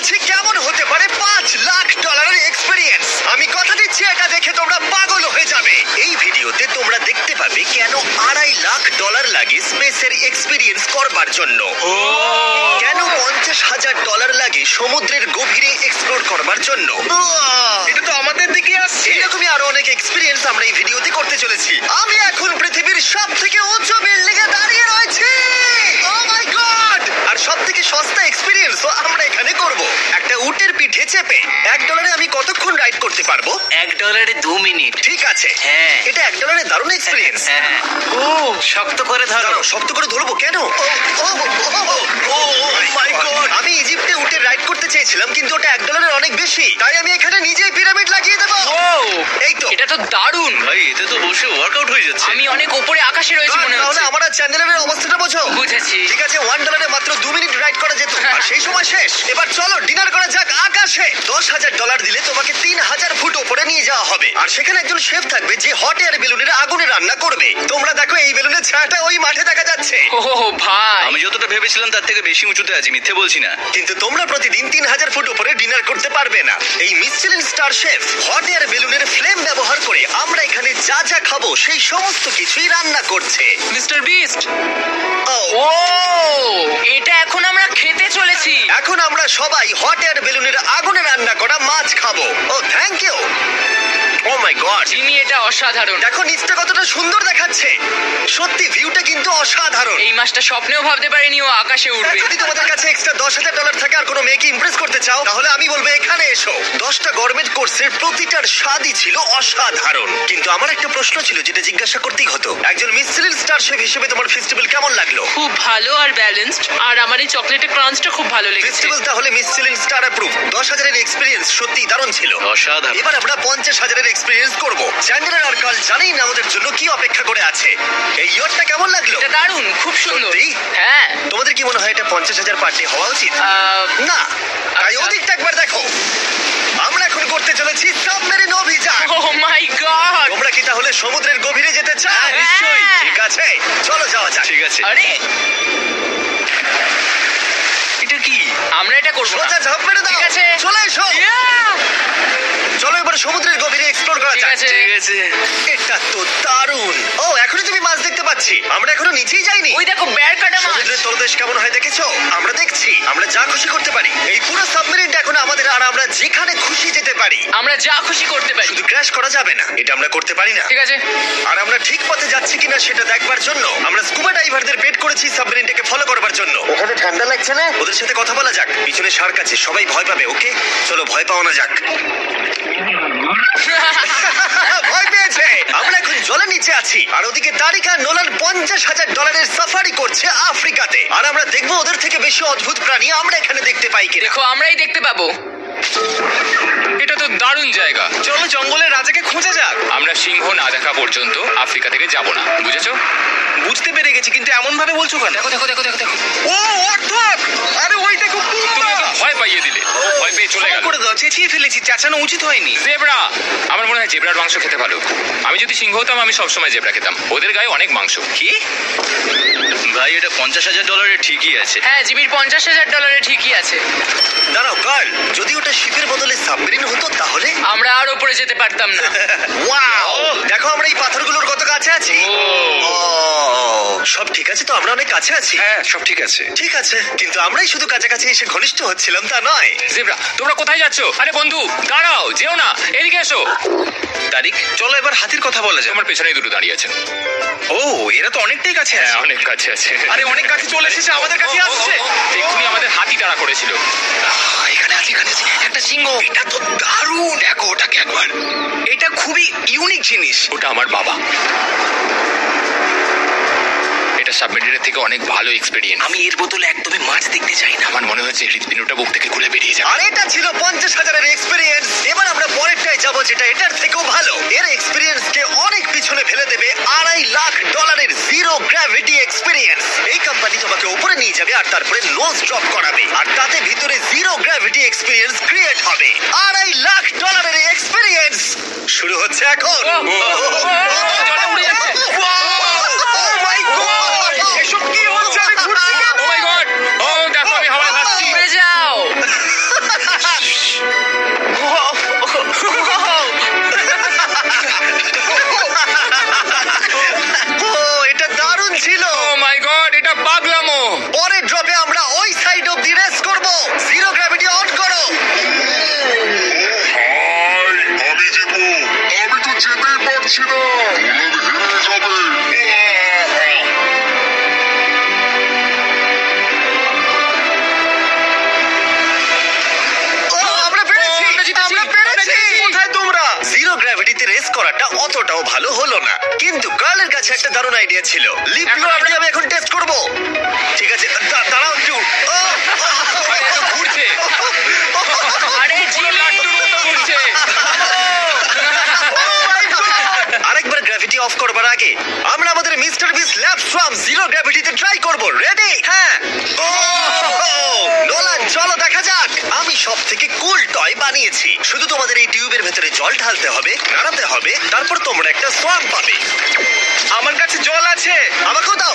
বলছি কেমন হতে পারে $5 লাখ এক্সপিরিয়েন্স। আমি কথা দিচ্ছি এটা দেখে তোমরা পাগল হয়ে যাবে। এই ভিডিওতে তোমরা দেখতে পাবে কেন $2.5 লাখ লাগে স্পেসের এক্সপিরিয়েন্স করবার জন্য, কেন $50,000 লাগে সমুদ্রের গভীরে এক্সপ্লোর করবার জন্য। এটা তো আমাদের দিকে আসছে। এরকমই আরো অনেক এক্সপিরিয়েন্স আমরা এই ভিডিওতে করতে চলেছি। আমি এখন পৃথিবীর সবথেকে উঁচু বিল্ডিং এ দাঁড়িয়ে রয়েছি। ও মাই গড! আর সবথেকে সস্তা এক্সপিরিয়েন্সও আমরা এখানে করব। একটা উটের পিঠে চেপে $1 আমি কতক্ষণ রাইড করতে পারবো? $1 2 মিনিট। ঠিক আছে, হ্যাঁ। এটা $1 দারুণ এক্সপিরিয়েন্স। হ্যাঁ। ও শক্ত করে ধরো। দাঁড়াও, শক্ত করে ধরবো কেন? মাই গড! আমি ইজিপ্টে উটে রাইড করতে চেয়েছিলাম, কিন্তু ওটা $1 অনেক বেশি, তাই আমি এখানে নিজেই পিরামিড লাগিয়ে দেবো। এই তো। এটা তো দারুণ। ভাই এতে তো বসে ওয়ার্কআউট হয়ে যাচ্ছে। আমি অনেক উপরে আকাশে রয়েছি মনে তাহলে হচ্ছে। আমার আর চ্যান্ডেলের অবস্থাটা বোঝো। বুঝেছি। ঠিক আছে, $1 মাত্র 2 মিনিট রাইড করা যেত, আর সেই সময় শেষ। এবার চলো ডিনার করা যাক আকাশে। $10,000 দিলে তোমাকে 3000 ফুট উপরে নিয়ে যাওয়া হবে, আর সেখানে একজন শেফ থাকবে যে হট এয়ার বেলুনের আগুনে রান্না করবে। তোমরা দেখো এই বেলুনের ছায়াটা ওই মাঠে দেখা যাচ্ছে। ও ভাই, আমি যতটা ভেবেছিলাম তার থেকে বেশি উঁচুতে আছি, মিথ্যে বলছি না। কিন্তু তোমরা প্রতিদিন 3000 ফুট উপরে ডিনার করতে পারবে না। এই Michelin star chef hot air বেলুনের ফ্লেম ব্যবহার করে আমরা এখানে যা যা খাবো সেই সমস্ত কিছুই রান্না করছে। Mister beast. ও, ও, এটা এখন আমরা খেতে চলেছি। এখন আমরা সবাই হট এয়ার বেলুনের আগুনে রান্না করা মাছ খাবো। Oh thank you. Oh my god, Jimmy, এটা অসাধারণ। দেখো নিচটা কতটা সুন্দর দেখাচ্ছে। সত্যি ভিউটা কিন্তু অসাধারণ। এই মাসটা স্বপ্নেও ভাবতে পারিনি ও আকাশে উঠবে। যদি তোমাদের কাছে এক্সট্রা $10,000 থাকে আর কোনো মেয়েকে ইমপ্রেস করতে চাও, তাহলে আমি বলবো এখানে এসো। 10টা গভর্নমেন্ট কোর্সের প্রতিটার স্বাদই ছিল অসাধারণ। কিন্তু আমার একটা প্রশ্ন ছিল যেটা জিজ্ঞাসা করতেই হতো, একজন মিশেলিন স্টার শেফ হিসেবে তোমার ফেস্টিভ্যাল কেমন লাগলো? খুব ভালো আর ব্যালেন্সড, আর আমার এই চকলেটের ক্রাঞ্চটা খুব ভালো লেগেছে। ফেস্টিভ্যাল তাহলে মিশেলিন স্টার অ্যাপ্রুভ। 10,000 এক্সপিরিয়েন্স সত্যি দারুণ ছিল। অসাধারণ। এবার আমরা 50,000 এক্সপিরিয়েন্স করব। চ্যান্ডেলার আর কার্ল জানেই না আমাদের জন্য কি অপেক্ষা করে আছে। এই ইয়ারটা কেমন লাগলো? এটা দারুণ, খুব সুন্দর। সত্যি? হ্যাঁ। তোমাদের কি মনে হয় এটা 50,000 পার ডে হওয়া উচিত? না, তাই আচ্ছা। ওদিকটা একবার দেখো। আমরা এখন করতে চলেছি সাবমেরিন অভিযান। ও মাই গড। তোমরা কি তাহলে সমুদ্রের গভীরে যেতে চাও? হ্যাঁ, নিশ্চয়ই। ঠিক আছে, চলো যাওয়া যাক। ঠিক আছে। আরে, এটা কি? আমরা এটা করব না। সোজা ঝাঁপ মেরে দাও। ঠিক আছে। চলে এসো। Yeah! চলো এবার সমুদ্রের গভীরে এক্সপ্লোর করা ঠিক যাক। আছে। ঠিক আছে। এটা তো দারুণ। ও, এখনই তুমি মাছ দেখতে পাচ্ছি। আমরা এখনো নিচেই যাইনি। ওই দেখো, বেড় কাটা মাছ। সমুদ্রের তলদেশ কেমন হয় দেখেছো? আমরা দেখছি, আমরা যা খুশি করতে পারি। এই পুরো সাবমেরিনটা এখন আমাদের, আর আমরা যেখানে খুশি যেতে পারি। আমরা যা খুশি করতে পারি। শুধু ক্র্যাশ করা যাবে না, এটা আমরা করতে পারি না। ঠিক আছে। আর আমরা ঠিক পথে যাচ্ছি কিনা সেটা দেখবার জন্য আমরা স্কুবা ডাইভারদের পেড করেছি সাবমেরিনটাকে ফলো করবার জন্য। ওখানে ঠান্ডা লাগছে না? ওদের সাথে কথা বলা যাক। পিছনে শার্ক আছে, সবাই ভয় পাবে। ওকে, চলো ভয় পাওয়া না যাক। ভয় পেয়েছে। আমরা এখন জলের নিচে আছি, আর ওদিকে তারিকা নোলান $50,000 সাফারি করছে আফ্রিকাতে। আর আমরা দেখবো ওদের থেকে বেশি অদ্ভুত প্রাণী আমরা এখানে দেখতে পাই কিনা। দেখো, আমরাই দেখতে পাবো। এটা তো দারুণ জায়গা। চলো জঙ্গলের রাজাকে খোঁজা যাক। আমরা সিংহ না দেখা পর্যন্ত আফ্রিকা থেকে যাব না, বুঝেছো? বুঝতে পেরে গেছি, কিন্তু এমন ভাবে বলছো কেন? দেখো দেখো দেখো দেখো দেখো। ও অর্থক! আরে ওইটা খুব তুমি ওকে ভয় পাইয়ে দিলে, ও ভয় পেয়ে চলে গেল। করে দাও, চেঁচিয়ে ফেলেছি, চেঁচানো উচিত হয়নি। জেব্রা, আমার মনে হয় জেব্রার মাংস খেতে ভালো। আমি যদি সিংহ হতাম আমি সবসময় জেব্রা খেতাম, ওদের গায়ে অনেক মাংস। কি? ভাই এটা $50,000 ঠিকই আছে। হ্যাঁ, জিমির $50,000 ঠিকই আছে। দাঁড়াও কার্ল, যদি ওটা শিপের বদলে সাবমেরিন হতো তাহলে? আমরা আর উপরে যেতে পারতাম না। ওয়াও, দেখো আমরা এই পাথরগুলোর কত কাছে আছি। ও, সব ঠিক আছে তো? আমরা অনেক কাছে আছি। হ্যাঁ, সব ঠিক আছে। ঠিক আছে, কিন্তু আমরাই শুধু কাছাকাছি এসে ঘনিষ্ঠ হচ্ছিলাম তা নয়। জেব্রা, তোমরা কোথায় যাচ্ছ? আরে বন্ধু, দাঁড়াও, যেও না, এদিকে এসো। তারিক, চলো এবার হাতির কথা বলা যাক। আমার পেছনেই দুটো দাঁড়িয়ে আছে। ও, এরা তো অনেকটাই কাছে হ্যাঁ, আছে। অনেক কাছে আছে। আরে অনেক কাছে চলে এসেছে, আমাদের কাছে আসছে। এক্ষুনি আমাদের হাতি তাড়া করেছিল। এখানে আছে, এখানে আছে একটা সিংহ। এটা তো দারুণ, দেখো ওটাকে একবার। এটা খুবই ইউনিক জিনিস। ওটা আমার বাবা। এটা সাবমেরিনের থেকে অনেক ভালো এক্সপেরিয়েন্স। আমি এর বদলে একদমই মাছ দেখতে চাই না। আমার মনে হচ্ছে হৃৎপিণ্ডটা বুক থেকে খুলে বেরিয়ে যাবে। আর এটা ছিল 50,000 এক্সপিরিয়েন্স। এবার আমরা পরেরটায় যাবো যেটা এটার থেকেও ভালো। এর এক্সপিরিয়েন্স কে অনেক পিছনে ফেলে দেবে। $2.5 লাখ জিরো গ্র্যাভিটি এক্সপিরিয়েন্স। এই কোম্পানি তোমাকে উপরে নিয়ে যাবে আর তারপরে নোজ ড্রপ করাবে, আর তাতে ভিতরে জিরো গ্র্যাভিটি এক্সপিরিয়েন্স ক্রিয়েট হবে। $2.5 এক্সপিরিয়েন্স শুরু হচ্ছে এখন। জলে উড়ে যাচ্ছে। Oh my God! এসব কি হচ্ছে? আমি ঘুরছি কেন? Oh my God! ও দেখো, আমি হাওয়ায় ভাসছি। উড়ে যাও। পারছি না, নোলান হেরে যাবে। ও, আমরা পেরেছি! আমরা পেরেছি! কোথায় তোমরা? জিরো গ্র্যাভিটিতে রেস করাটা অতটাও ভালো হলো না, কিন্তু কার্লের কাছে একটা দারুণ আইডিয়া ছিল। লিপ ব্লোয়ার দিয়ে আমি এখন টেস্ট করব। ঠিক আছে, দাঁড়াও একটু। ও, আরে, এ তো ঘুরছে। আরে পুরো লাট্টুর মতো ঘুরছে। আরেকবার গ্র্যাভিটি অফ করবার আগে আমরা আমাদের মিস্টার বিস ল্যাব সোয়াম জিরো গ্র্যাভিটিতে ট্রাই করব। রেডি? হ্যাঁ। ও, নোলান, চলো দেখা যাক। আমি সব থেকে কুল টয় বানিয়েছি। শুধু তোমাদের এই টিউবের ভেতরে জল ঢালতে হবে, নাড়াতে হবে, তারপর তোমরা একটা সোয়াম পাবে। আমার কাছে জল আছে। আমাকেও দাও।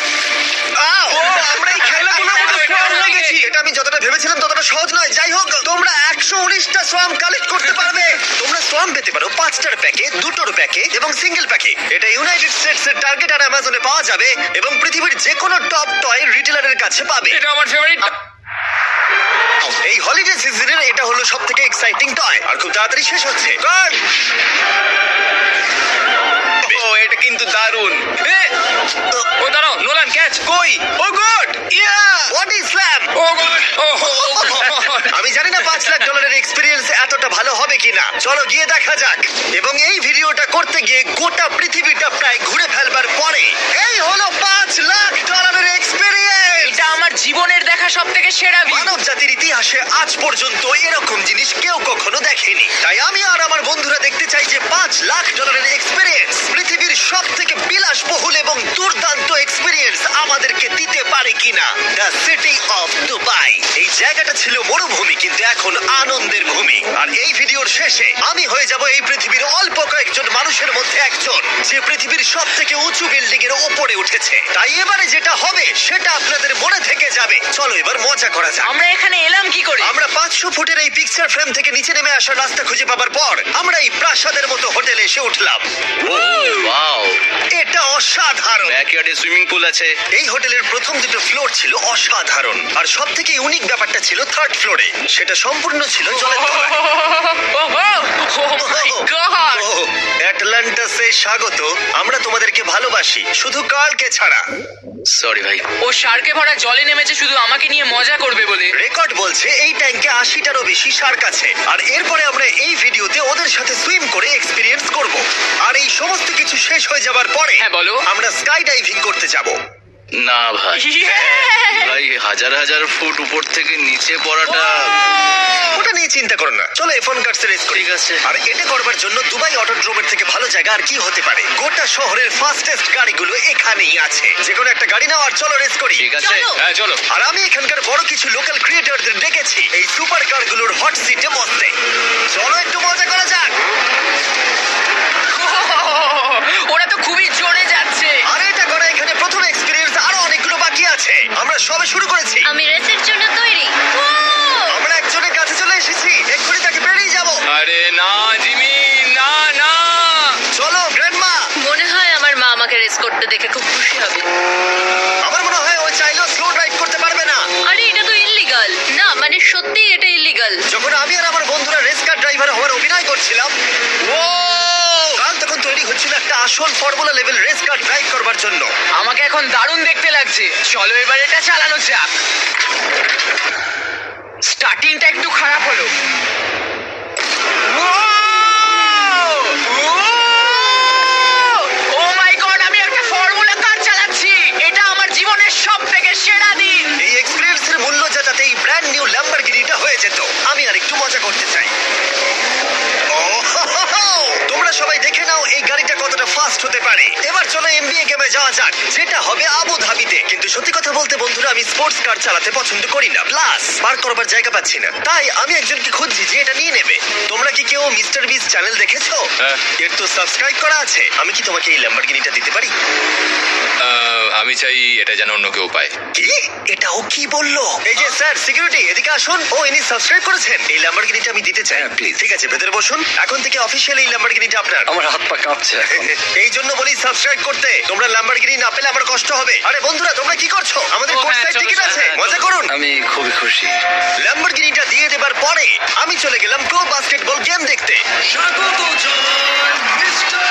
ও, আমরা এই খেলাগুলোর মতো সোয়াম হয়ে গেছি। এটা আমি যতটা ভেবেছিলাম ততটা সহজ নয়। যাই হোক, তোমরা 119টা সোয়াম কালেক্ট করতে পারবে। তোমরা সোয়াম পেতে পারো 5টার প্যাকে, 2টোর প্যাকে এবং সিঙ্গেল প্যাকে। এটা ইউনাইটেড স্টেটস এর টার্গেট আর অ্যামাজনে পাওয়া যাবে এবং পৃথিবীর যে কোনো টপ টয় রিটেলারের কাছে পাবে। এটা আমার ফেভারিট। এই হলিডে সিজনের এটা হলো সব থেকে এক্সাইটিং টয় আর খুব তাড়াতাড়ি শেষ হচ্ছে। Guard! ও, এটা কিন্তু দারুণ। ও দাঁড়াও, নোলান ক্যাচ। কই? Oh god! Yeah! Body slam! Oh god! Oh god! আমি জানি না $5 লাখ এক্সপিরিয়েন্স এতটা ভালো হবে কিনা। চলো গিয়ে দেখা যাক। এবং এই ভিডিওটা করতে গিয়ে গোটা পৃথিবীটা প্রায় ঘুরে ফেলবার পরে এই হলো $5 লাখ এক্সপিরিয়েন্স। এটা আমার জীবনের দেখা সব থেকে সেরা ভিউ। মানব জাতির ইতিহাসে আজ পর্যন্ত এরকম জিনিস কেউ কখনো দেখেনি। তাই আমি আর আমার বন্ধুরা দেখতে চাই যে $5 লাখ এক্সপিরিয়েন্স পৃথিবীর সব থেকে বিলাসবহুল এবং দুর্দান্ত এক্সপিরিয়েন্স আমাদেরকে দিতে পারে কিনা। The city of Dubai. এই জায়গাটা ছিল মরুভূমি, কিন্তু এখন আনন্দের ভূমি। আর এই ভিডিওর শেষে আমি হয়ে যাব এই পৃথিবীর অল্প কয়েকজন মানুষের মধ্যে একজন, যে পৃথিবীর সব থেকে উঁচু বিল্ডিং এর উপরে উঠেছে। তাই এবারে যেটা হবে সেটা আপনাদের মনে থেকে যাবে। চলো এবার মজা করা যাক। আমরা এখানে এলাম কি করে? আমরা 500 ফুটের এই পিকচার ফ্রেম থেকে নিচে নেমে আসার রাস্তা খুঁজে পাবার পর আমরা এই প্রাসাদের মতো হোটেলে এসে উঠলাম। ওয়াও! এটা অসাধারণ। ব্যাকইয়ার্ডে সুইমিং পুল আছে। এই হোটেলের প্রথম দুটো ফ্লোর ছিল অসাধারণ, আর সব থেকে ইউনিক ব্যাপারটা ছিল থার্ড ফ্লোরে। সেটা সম্পূর্ণ ছিল জলের তলায়। গড! ওহ, অ্যাটলান্টাসে স্বাগত। আমরা তোমাদেরকে ভালোবাসি, শুধু কালকে ছাড়া। সরি ভাই। ও শার্কে ভরা জলে নেমেছে শুধু আমাকে নিয়ে মজা করবে বলে। রেকর্ড বলছে এই ট্যাঙ্কে 80টারও বেশি শার্ক আছে। আর এরপরে আমরা এই ভিডিওতে ওদের সাথে সুইম করে এক্সপিরিয়েন্স করব। আর এই সমস্ত কিছু শেষ হয়ে যাবার পরে হ্যাঁ, বলো। আমরা স্কাই ডাইভিং করতে যাব। না ভাই, Yeah! ভাই হাজার হাজার ফুট উপর থেকে নিচে পড়াটা। ওটা নিয়ে চিন্তা করো না, চলো F1 কার্স রেস করি। ঠিক আছে। আর এটা করবার জন্য দুবাই অটোড্রোমের থেকে ভালো জায়গা আর কি হতে পারে। গোটা শহরের ফাস্টেস্ট গাড়িগুলো এখানেই আছে। যে কোনো একটা গাড়ি নাও আর চলো রেস করি। ঠিক আছে। চলো। হ্যাঁ চলো। আর আমি এখানকার বড় কিছু লোকাল ক্রিয়েটরদের ডেকেছি এই সুপার কারগুলোর হট সিটে বসতে। চলো একটু মজা করা যাক। ওরা তো খুবই জোরে যাচ্ছে। আর এটা করা এখানে প্রথম এক্সপিরিয়েন্স, আরো অনেকগুলো বাকি আছে। আমরা সবে শুরু করেছি। আমি রেসের জন্য তৈরি। আমরা একজনের কাছে চলে এসেছি, এক্ষুনি তাকে পেরিয়ে যাব। আরে না জিমি, না না। চলো গ্র্যান্ডমা। মনে হয় আমার মা আমাকে রেস করতে দেখে খুব খুশি হবে। আমার মনে হয় ও চাইলেও স্লো ড্রাইভ করতে পারবে না। আরে এটা তো ইল্লিগাল। না মানে সত্যি এটা ইল্লিগাল। যখন আমি আর আমার বন্ধুরা রেস কার ড্রাইভার হওয়ার অভিনয় করছিলাম, কাল তখন তৈরি হচ্ছিল একটা আসল formula level race car drive করবার জন্য। আমাকে এখন দারুণ দেখতে লাগছে। চলো এবার এটা চালানো যাক। স্টার্টিংটা একটু খারাপ হলো। ও মাই গড, আমি একটা ফর্মুলা কার চালাচ্ছি। এটা আমার জীবনের সবথেকে সেরা দিন। এই এক্সপিরিয়েন্সের মূল্য যাতে এই ব্র্যান্ড নিউ ল্যাম্বরগিনিটা হয়ে যেত। আমি আর একটু মজা করতে চাই। ও হো হো হো! তোমরা সবাই দেখে নাও এই গাড়িটা কতটা ফাস্ট হতে পারে। এবার চলো NBA গেমে যাওয়া যাক, যেটা হবে আবু ধাবিতে। কিন্তু সত্যি কথা বলতে বন্ধুরা, আমি স্পোর্টস কার চালাতে পছন্দ করি না, প্লাস পার্ক করবার জায়গা পাচ্ছি না। তাই আমি একজনকে খুঁজছি যে এটা নিয়ে নেবে। তোমরা কি কেউ মিস্টার বিস চ্যানেল দেখেছো? হ্যাঁ। এর তো সাবস্ক্রাইব করা আছে। আমি কি তোমাকে এই ল্যাম্বরগিনিটা দিতে পারি? আমি চাই এটা যেন অন্য কেউ পায়। কি? এটা ও কি বললো? এই যে স্যার সিকিউরিটি, এদিকে আসুন। ও ইনি সাবস্ক্রাইব করেছেন। এই ল্যাম্বরগিনিটা আমি দিতে চাই। প্লিজ। ঠিক আছে, ভেতরে বসুন। এখন থেকে অফিশিয়ালি এই ল্যাম্বরগিনিটা আপনার। আমার হাত পা কাঁপছে এখন। এই জন্য বলি সাবস্ক্রাইব করতে। তোমরা ল্যাম্বরগিনি না পেলে আমার কষ্ট হবে। আরে বন্ধুরা, তোমরা কি করছো? আমাদের ও, কোর্স হ্যাঁ, সাইড চলো, টিকিট চলো, আছে, হ্যাঁ, মজা করুন। আমি খুবই খুশি। ল্যাম্বরগিনিটা দিয়ে দেবার পরে আমি চলে গেলাম প্রো বাস্কেটবল গেম দেখতে। স্বাগত জানাই মিস্টার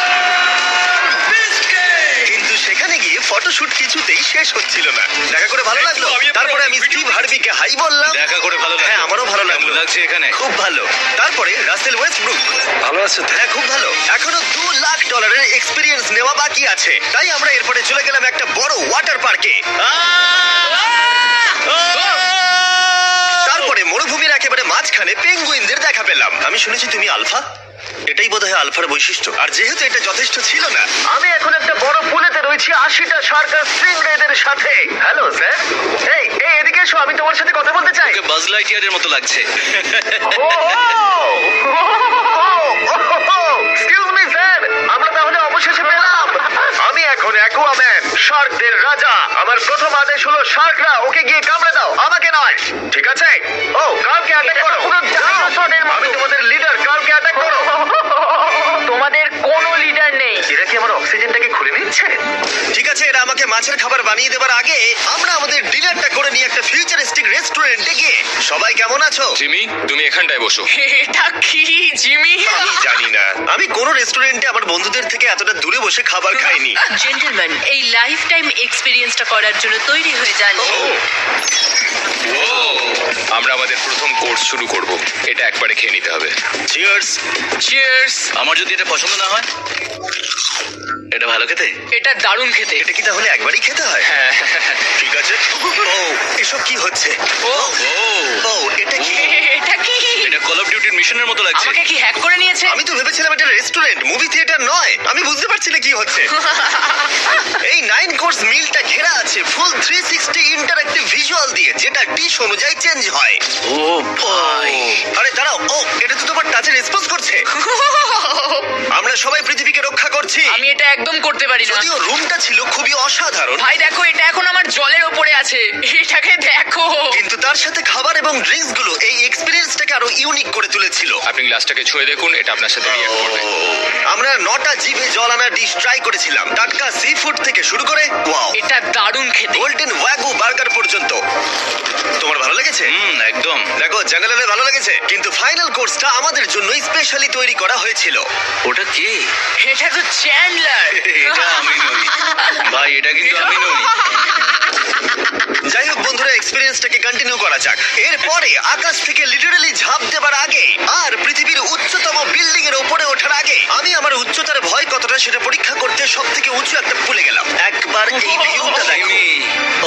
সেখানে গিয়ে ফটোশুট কিছুতেই শেষ হচ্ছিল না। দেখা করে ভালো লাগলো। তারপরে আমি স্টিভ হার্ভিকে হাই বললাম। দেখা করে ভালো লাগলো। হ্যাঁ, আমারও ভালো লাগলো। কেমন লাগছে এখানে? খুব ভালো। তারপরে রাসেল ওয়েস্টব্রুক। ভালো আছো তো? হ্যাঁ, খুব ভালো। এখনো $2 লাখ এক্সপিরিয়েন্স নেওয়া বাকি আছে, তাই আমরা এরপরে চলে গেলাম একটা বড় ওয়াটার পার্কে। তারপরে মরুভূমির একেবারে মাঝখানে পেঙ্গুইনদের দেখা পেলাম। আমি শুনেছি তুমি আলফা। এটাই বোধহয় আলফার বৈশিষ্ট্য। আর যেহেতু এটা যথেষ্ট ছিল না, আমি এখন একটা বড় পুলেতে রয়েছি 80টা সার্কাস স্টিংরেদের সাথে। Hello sir. এই এই এদিকে এসো, আমি তোমার সাথে কথা বলতে চাই। ওকে বাজ লাইটইয়ারের মতো লাগছে। এক্সকিউজ মি স্যার, আমরা তাহলে অবশেষে পেলাম। আমি এখন অ্যাকুয়াম্যান, শার্কদের রাজা। আমার প্রথম আদেশ হলো শার্করা ওকে গিয়ে কামড়ে দাও, আমাকে নয়। ঠিক আছে? ও, কার্লকে অ্যাটাক করো। আমি তোমাদের লিডার, কার্লকে অ্যাটাক করো। তোমাদের কোনো লিডার নেই। এরা কি আমার অক্সিজেনটাকে খুলে নিচ্ছে? ঠিক আছে, এরা আমাকে মাছের খাবার বানিয়ে দেবার আগে আমরা আমাদের ডিনারটা করে নিয়ে একটা ফিউচারিস্টিক রেস্টুরেন্টে গিয়ে। সবাই কেমন আছো? জিমি, তুমি এখানটায় বসো। এটা কি জিমি? আমি জানি না, আমি কোন রেস্টুরেন্টে আমার বন্ধুদের থেকে এতটা দূরে বসে খাবার খাইনি। জেন্টলম্যান, এই লাইফ টাইম এক্সপিরিয়েন্সটা করার জন্য তৈরি হয়ে যান। আমরা আমাদের প্রথম কোর্স শুরু করব। এটা একবারে খেয়ে নিতে হবে। চিয়ার্স। চিয়ার্স। আমার যদি এটা পছন্দ না হয়? এটা ভালো খেতে? এটা দারুণ খেতে। এটা কি তাহলে একবারই খেতে হয়? হ্যাঁ। ঠিক আছে। ও, এসব কি হচ্ছে? ও ও, এটা কি? এটা কি? এটা কল অফ ডিউটির মিশনের মতো লাগছে। আমাকে কি হ্যাক করে নিয়েছে? আমি তো ভেবেছিলাম এটা রেস্টুরেন্ট, মুভি থিয়েটার নয়। আমি বুঝতে পারছি না কি হচ্ছে। এই 9 কোর্স মিলটা ঘেরা আছে ফুল 360 ইন্টারঅ্যাক্টিভ ভিজুয়াল দিয়ে, যেটা ডিশ অনুযায়ী চেঞ্জ হয়। ও ভাই, আরে দাঁড়াও, ও এটা তো তোমার টাচে রেসপন্স করছে। আমরা সবাই পৃথিবীকে রক্ষা করছি। আমি এটা একদম করতে পারি না। যদিও রুমটা ছিল খুবই অসাধারণ, ভাই দেখো, এটা এখন আমার জলের উপরে আছে। এটাকে দেখো। কিন্তু তার সাথে খাবার এবং ড্রিঙ্কস গুলো এই এক্সপেরিয়েন্সটাকে আরো ইউনিক করে তুলেছিল। আপনি গ্লাসটাকে ছুঁয়ে দেখুন, এটা আপনার সাথে রিঅ্যাক্ট করবে। আমরা 9টা জিভে জল আনা ডিশ ট্রাই করেছিলাম, টাটকা সি ফুড থেকে শুরু করে ওয়াও, এটা দারুণ খেতে। গোল্ডেন ওয়াগু বার্গার পর্যন্ত। তোমার ভালো লেগেছে? একদম। দেখো, জাঙ্গালে ভালো লেগেছে, কিন্তু ফাইনাল কোর্সটা আমাদের জন্য স্পেশালি তৈরি করা হয়েছিল। ওটা কে? এটা তো চ্যান্ডলার। এটা আমি নই ভাই, এটা কিন্তু আমি নই। যাই হোক বন্ধুরা, এক্সপেরিয়েন্সটাকে কন্টিনিউ করা যাক। এরপরে আকাশ থেকে লিটারালি ঝাঁপ দেবার আগে আর পৃথিবীর উচ্চতম বিল্ডিং এর উপরে ওঠার আগে আমি আমার উচ্চতার ভয় কতটা সেটা পরীক্ষা করতে সব থেকে উঁচু একটা পুলে গেলাম। একবার এই ভিউটা দেখো।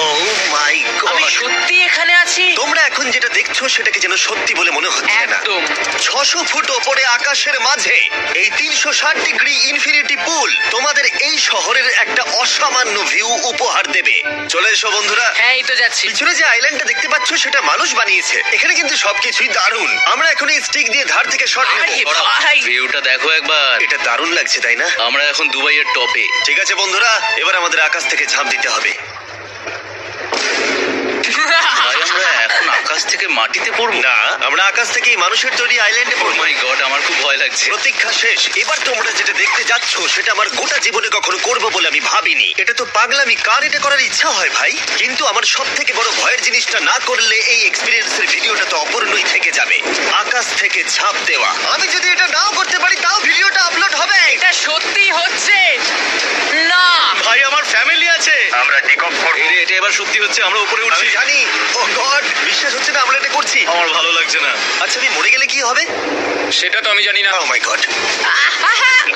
ও মাই আমি গড, সত্যি এখানে আছি। তোমরা এখন যেটা দেখছো সেটাকে যেন সত্যি বলে মনে হচ্ছে না। একদম। 600 ফুট ওপরে আকাশের মাঝে এই 360 ডিগ্রি ইনফিনিটি পুল তোমাদের এই শহরের একটা অসামান্য ভিউ উপহার দেবে। চলে এসো বন্ধুরা। হ্যাঁ, এই তো যাচ্ছি। পিছনে যে আইল্যান্ডটা দেখতে পাচ্ছ সেটা মানুষ বানিয়েছে। এখানে কিন্তু সবকিছুই দারুণ। আমরা এখন এই স্টিক দিয়ে ধার থেকে শট আরে নেব। ভাই, ভিউটা দেখো একবার। এটা দারুণ লাগছে, তাই না? আমরা এখন দুবাইয়ের টপে। ঠিক আছে বন্ধুরা, এবার আমাদের আকাশ থেকে ঝাঁপ দিতে হবে। ভাই, আমরা এখন আকাশ থেকে মাটিতে পড়বো? না, আমরা আকাশ থেকে এই মানুষের তৈরি আইল্যান্ডে ও পড়বো। মাই গড, আমার খুব ভয় লাগছে। প্রতীক্ষা শেষ। এবার তোমরা যেটা দেখতে যাচ্ছ সেটা আমার গোটা জীবনে কখনো করবো বলে আমি ভাবিনি। এটা তো পাগলামি, কার এটা করার ইচ্ছা হয় ভাই? কিন্তু আমার সব থেকে বড় ভয়ের জিনিসটা না করলে এই এক্সপিরিয়েন্সের ভিডিওটা তো অপূর্ণই থেকে যাবে। আকাশ থেকে ঝাঁপ দেওয়া। আমি যদি এটা নাও করতে পারি তাও ভিডিওটা আপলোড হবে। এটা সত্যি হচ্ছে না। ভাই, আমার ফ্যামিলি আছে। আমরা টেক অফ করব। এটা এবার সত্যি হচ্ছে, আমরা উপরে উঠছি। আমি জানি। ও গড, বিশ্বাস হচ্ছে না আমরা এটা করছি। আমার ভালো লাগছে না। আচ্ছা, আমি মরে গেলে কি হবে? সেটা তো আমি জানি না। ও মাই গড,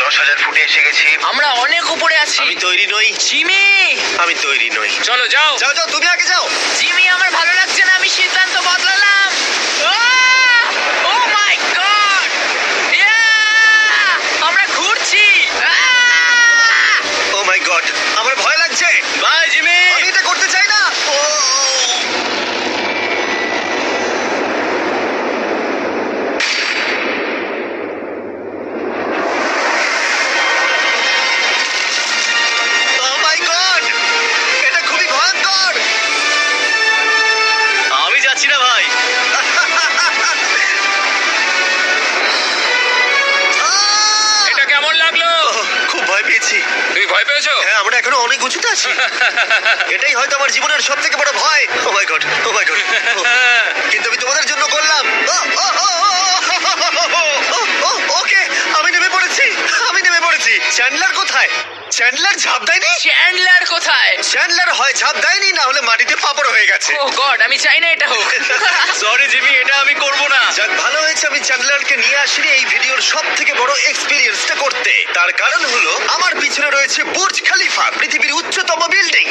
10,000 ফুটে এসে গেছি। আমরা অনেক উপরে আছি। আমি তৈরি নই। জিমি, আমি তৈরি নই। চলো যাও। যাও যাও, তুমি আগে যাও। জিমি, আমার ভালো লাগছে না। আমি সিদ্ধান্ত বদলালাম। ও মাই গড, আমরা ঘুরছি। ও মাই গড, আমার ভয় লাগছে। Bye Jimmy. আমি এটা করতে চাই না। ও মাই গড, এটা খুবই ভয়ঙ্কর। আমি যাচ্ছি না ভাই। এটা কেমন লাগলো? খুব ভয় পেয়েছি। তুমি ভয় পেয়েছো? হ্যাঁ, আমরা এখনো অনেক উঁচুতে আছি। এটাই হয়তো আমার জীবনের সব থেকে বড় ভয়। ও my god, O my god. কিন্তু আমি তোমাদের জন্য করলাম। ওকে, আমি নেমে পড়েছি। চ্যান্ডলার কোথায়? চ্যান্ডলার ঝাঁপ দেয়নি? চ্যান্ডলার কোথায়? চ্যান্ডলার হয় ঝাঁপ দেয়নি, না হলে মাটিতে পাপড় হয়ে গেছে। ও গড, আমি চাই না এটা হোক। সরি জিমি, এটা আমি করব না। যাক, ভালো হয়েছে আমি চ্যান্ডলারকে নিয়ে আসিনি এই ভিডিওর সব থেকে বড় এক্সপিরিয়েন্সটা করতে। তার কারণ হলো আমার পিছনে রয়েছে বুর্জ খলিফা, পৃথিবীর উচ্চতম বিল্ডিং।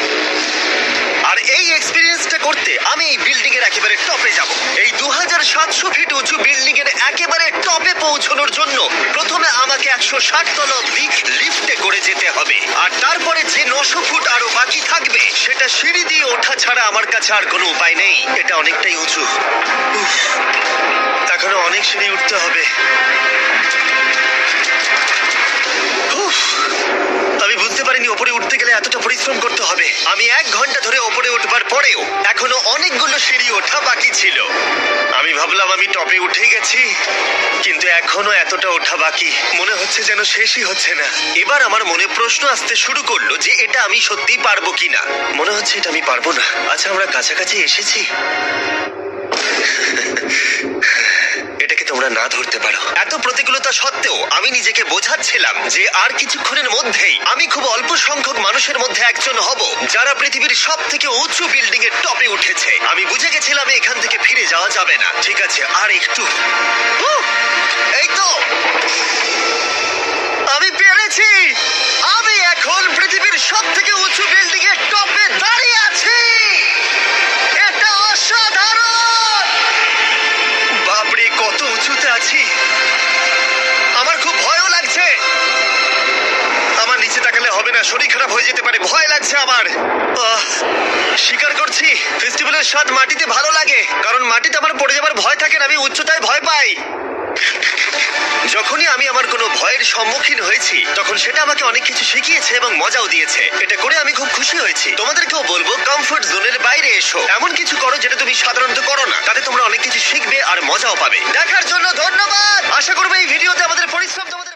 আর এই এক্সপিরিয়েন্সটা করতে আমি এই বিল্ডিং এর একেবারে টপে যাব। এই 2700 ফিট উঁচু বিল্ডিং এর একেবারে টপে পৌঁছানোর জন্য প্রথমে আমাকে 160 তলা অব্দি লিফটে করে যেতে হবে, আর তারপরে যে 900 ফুট আরো বাকি থাকবে সেটা সিঁড়ি দিয়ে ওঠা ছাড়া আমার কাছে আর কোনো উপায় নেই। এটা অনেকটাই উঁচু। উফ, এখনো অনেক সিঁড়ি উঠতে হবে। উফ, আমি বুঝতে পারিনি ওপরে উঠতে গেলে এতটা পরিশ্রম করতে হবে। আমি 1 ঘন্টা ধরে ওপরে উঠবার পরেও এখনো অনেকগুলো সিঁড়ি ওঠা বাকি ছিল। আমি ভাবলাম আমি টপে উঠে গেছি, কিন্তু এখনো এতটা ওঠা বাকি। মনে হচ্ছে যেন শেষই হচ্ছে না। এবার আমার মনে প্রশ্ন আসতে শুরু করলো যে এটা আমি সত্যি পারবো কিনা। মনে হচ্ছে এটা আমি পারবো না। আচ্ছা, আমরা কাছাকাছি এসেছি। এটাকে তোমরা না ধরতে পারো। এত প্রতিকূলতা সত্ত্বেও আমি নিজেকে বোঝাচ্ছিলাম যে আর কিছুক্ষণের মধ্যেই আমি খুব অল্প সংখ্যক মানুষের মধ্যে একজন হব যারা পৃথিবীর সব থেকে উঁচু বিল্ডিং এর টপে উঠেছে। আমি বুঝে গেছিলাম এখান থেকে ফিরে যাওয়া যাবে না। ঠিক আছে, আর একটু। এই তো, আমি পেরেছি। আমি এখন পৃথিবীর সব থেকে উঁচু বিল্ডিং এর টপে দাঁড়িয়ে আছি। এটা অসাধারণ। বাপরে, কত উঁচুতে আছি। আমার খুব ভয়ও লাগছে। আমার নিচে তাকালে হবে না, শরীর খারাপ হয়ে যেতে পারে। ভয় লাগছে আমার। স্বীকার করছি, ফেস্টিভ্যালের স্বাদ মাটিতে ভালো লাগে, কারণ মাটিতে আমার পড়ে যাবার ভয় থাকে না। আমি উচ্চতায় ভয় পাই। যখনই আমি আমার কোনো ভয়ের সম্মুখীন হয়েছি তখন সেটা আমাকে অনেক কিছু শিখিয়েছে এবং মজাও দিয়েছে। এটা করে আমি খুব খুশি হয়েছি। তোমাদেরকেও বলবো, কমফোর্ট জোনের বাইরে এসো, এমন কিছু করো যেটা তুমি সাধারণত করো না। তাতে তোমরা অনেক কিছু শিখবে আর মজাও পাবে। দেখার জন্য ধন্যবাদ। আশা করবো এই ভিডিওতে আমাদের পরিশ্রম তোমাদের